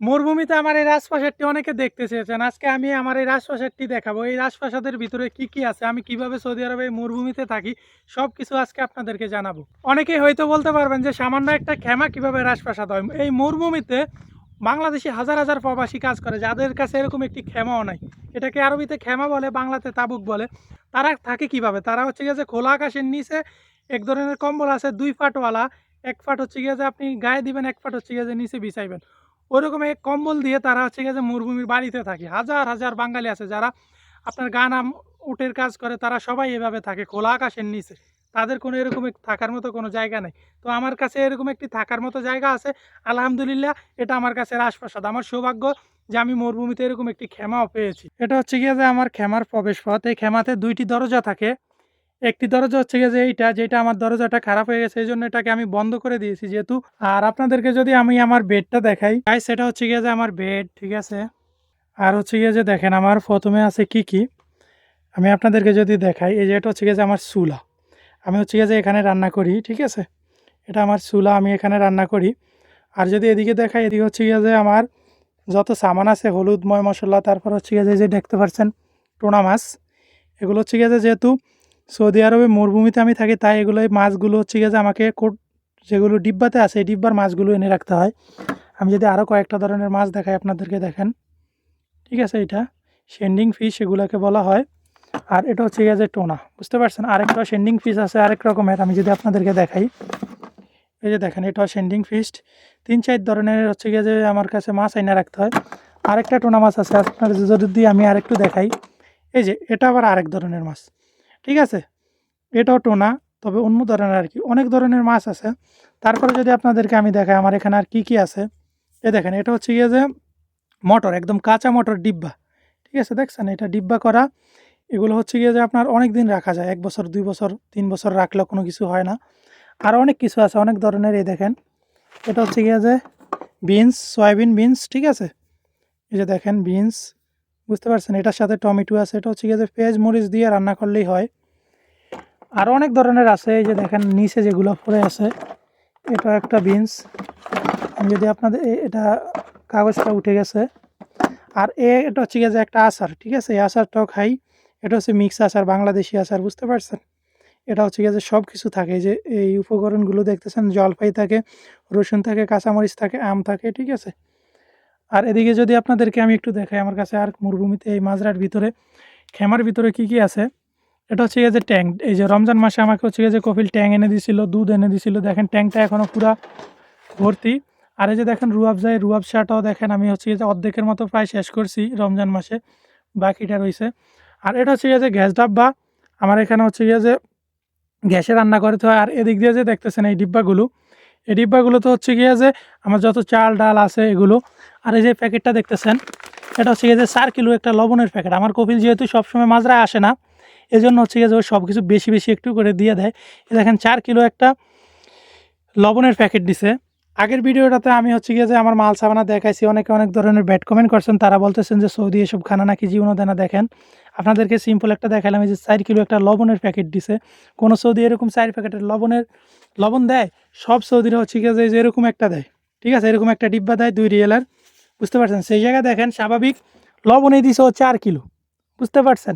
মরুভূমিতে আমার এই রাজপ্রাসাদটি অনেকে দেখতে চেয়েছেন। আজকে আমি আমার এই রাজপ্রাসাদটি দেখাবো। এই রাজপ্রাসাদের ভিতরে কি কি আছে, আমি কিভাবে সৌদি আরবে এই মরুভূমিতে থাকি, সবকিছু আজকে আপনাদেরকে জানাবো। অনেকেই হয়তো বলতে পারবেন যে সামান্য একটা খেমা কিভাবে রাজপ্রাসাদ হয়। এই মরুভূমিতে বাংলাদেশি হাজার হাজার প্রবাসী কাজ করে, যাদের কাছে এরকম একটি খেমাও নাই। এটাকে আরবিতে খেমা বলে, বাংলাতে তাবুক বলে। তারা থাকে কিভাবে? তারা হচ্ছে গিয়ে যে খোলা আকাশের নিচে এক ধরনের কম্বল আছে 2 ফাটওয়ালা। এক ফাট হচ্ছে গিয়ে যে আপনি গায়ে দিবেন, এক ফাট হচ্ছে গিয়ে যে নিচে বিছাইবেন। ওইরকম এক কম্বল দিয়ে তারা হচ্ছে গিয়ে যে মরুভূমির বাড়িতে থাকে। হাজার হাজার বাঙালি আছে যারা আপনার গানাম উটের কাজ করে, তারা সবাই এভাবে থাকে খোলা আকাশের নিচে। তাদের কোনো এরকম থাকার মতো কোনো জায়গা নেই। তো আমার কাছে এরকম একটি থাকার মতো জায়গা আছে, আলহামদুলিল্লাহ। এটা আমার কাছে রাজপ্রাসাদ। আমার সৌভাগ্য যে আমি মরুভূমিতে এরকম একটি খেমাও পেয়েছি। এটা হচ্ছে গিয়ে যে আমার খেমার প্রবেশ পথ। এই খেমাতে 2টি দরজা থাকে। একটি দরজা হচ্ছে গিয়ে যে এইটা, যেটা আমার দরজাটা খারাপ হয়ে গেছে, এই জন্য এটাকে আমি বন্ধ করে দিয়েছি যেহেতু। আর আপনাদেরকে যদি আমি আমার বেডটা দেখাই, সেটা হচ্ছে গিয়ে যে আমার বেড, ঠিক আছে। আর হচ্ছে গিয়ে যে দেখেন আমার প্রথমে আছে কি কি, আমি আপনাদেরকে যদি দেখাই, এই যে এটা হচ্ছে গিয়ে যে আমার চুলা। আমি হচ্ছে গিয়ে যে এখানে রান্না করি, ঠিক আছে। এটা আমার চুলা, আমি এখানে রান্না করি। আর যদি এদিকে দেখাই, এদিকে হচ্ছে গিয়ে যে আমার যত সামান আছে, হলুদ, ময় মশলা, তারপর হচ্ছে গিয়ে যে দেখতে পাচ্ছেন টোনা মাছ। এগুলো হচ্ছে গিয়ে যে যেহেতু সৌদি আরবে মরুভূমিতে আমি থাকি, তাই এগুলো এই মাছগুলো হচ্ছে গিয়ে যে আমাকে যেগুলো ডিব্বাতে আছে, এই ডিব্বার মাছগুলো এনে রাখতে হয়। আমি যদি আরও কয়েকটা ধরনের মাছ দেখাই আপনাদেরকে, দেখেন, ঠিক আছে। এটা শেন্ডিং ফিশ এগুলোকে বলা হয়। আর এটা হচ্ছে গিয়ে যে টোনা, বুঝতে পারছেন। আরেকটা শেন্ডিং ফিশ আছে আরেক রকমের, আমি যদি আপনাদেরকে দেখাই, এই যে দেখেন, এটা শেন্ডিং ফিশ। 3-4 ধরনের হচ্ছে গিয়ে যে আমার কাছে মাছ এনে রাখতে হয়। আরেকটা টোনা মাছ আছে, আপনার যদি আমি আরেকটু দেখাই, এই যে এটা আবার আরেক ধরনের মাছ, ঠিক আছে। এটাও টোনা, তবে অন্য ধরনের আর কি, অনেক ধরনের মাছ আছে। তারপরে যদি আপনাদেরকে আমি দেখাই আমার এখানে আর কি কি আছে, এ দেখেন, এটা হচ্ছে গিয়ে যে মটর, একদম কাঁচা মটর ডিব্বা, ঠিক আছে। দেখছেন, এটা ডিব্বা করা। এগুলো হচ্ছে গিয়ে যে আপনার অনেক দিন রাখা যায়, 1 বছর 2 বছর 3 বছর রাখলেও কোনো কিছু হয় না। আর অনেক কিছু আছে, অনেক ধরনের। এই দেখেন, এটা হচ্ছে গিয়ে যে বিনস, সয়াবিন বিনস, ঠিক আছে। এই যে দেখেন বিনস, বুঝতে পারছেন। এটার সাথে টমেটো আছে। এটা হচ্ছে গিয়ে যে পেঁয়াজ মরিচ দিয়ে রান্না করলেই হয়। আরও অনেক ধরনের আছে। এই যে দেখেন নিচে যেগুলো পড়ে আছে, এটা একটা বিনস। আমি যদি আপনাদের এটা কাগজটা উঠে গেছে। আর এটা হচ্ছে গিয়ে যে একটা আচার, ঠিক আছে। এই আচারটাও খাই। এটা হচ্ছে মিক্স আচার, বাংলাদেশি আচার, বুঝতে পারছেন। এটা হচ্ছে গিয়ে যে সব কিছু থাকে, এই যে এই উপকরণগুলো দেখতেছেন, জলপাই থাকে, রসুন থাকে, কাঁচামরিচ থাকে, আম থাকে, ঠিক আছে। আর এদিকে যদি আপনাদেরকে আমি একটু দেখাই, আমার কাছে আর মরুভূমিতে এই মাজরার ভিতরে খেমার ভিতরে কি কি আছে। এটা হচ্ছে গিয়ে যে ট্যাঙ্ক। এই যে রমজান মাসে আমাকে হচ্ছে গিয়ে যে কপিল ট্যাঙ্ক এনে দিছিল, দুধ এনে দিছিল। দেখেন ট্যাঙ্কটা এখনও পুরা ভর্তি। আর এই যে দেখেন রুয়াবজায় রুয়াবশাটাও দেখেন, আমি হচ্ছে গিয়ে যে অর্ধেকের মতো প্রায় শেষ করছি রমজান মাসে, বাকিটা রয়েছে। আর এটা হচ্ছে গিয়ে যে গ্যাস ডাব্বা। আমার এখানে হচ্ছে গিয়ে যে গ্যাসে রান্না করতে হয়। আর এদিক দিয়ে যে দেখতেছেন এই ডিব্বাগুলো, এই ডিব্বাগুলো তো হচ্ছে গিয়ে যে আমার যত চাল ডাল আছে এগুলো। আর এই যে প্যাকেটটা দেখতেছেন, এটা হচ্ছে গিয়ে যে 4 কিলো একটা লবণের প্যাকেট। আমার কপিল যেহেতু সবসময় মাজরায় আসে না, এই জন্য হচ্ছে গিয়ে যে সব কিছু বেশি বেশি একটু করে দিয়ে দেয়। দেখেন 4 কিলো একটা লবণের প্যাকেট দিছে। আগের ভিডিওটাতে আমি হচ্ছে গিয়ে যে আমার মাল সাবানা দেখাইছি, অনেকে অনেক ধরনের ব্যাড কমেন্ট করছেন, তারা বলতেছেন যে সৌদি এসব খানা নাকি জীবনও দেয় না। দেখেন আপনাদেরকে সিম্পল একটা দেখালাম, এই যে 4 কিলো একটা লবণের প্যাকেট দিছে। কোনো সৌদি এরকম 4 প্যাকেটের লবণ দেয়? সব সৌদিরা হচ্ছে গিয়ে যে এরকম একটা দেয়, ঠিক আছে। এরকম একটা ডিব্বা দেয় 2 রিয়েলের, বুঝতে পারছেন। সেই জায়গায় দেখেন স্বাভাবিক লবণে দিছে ও 4 কিলো, বুঝতে পারছেন।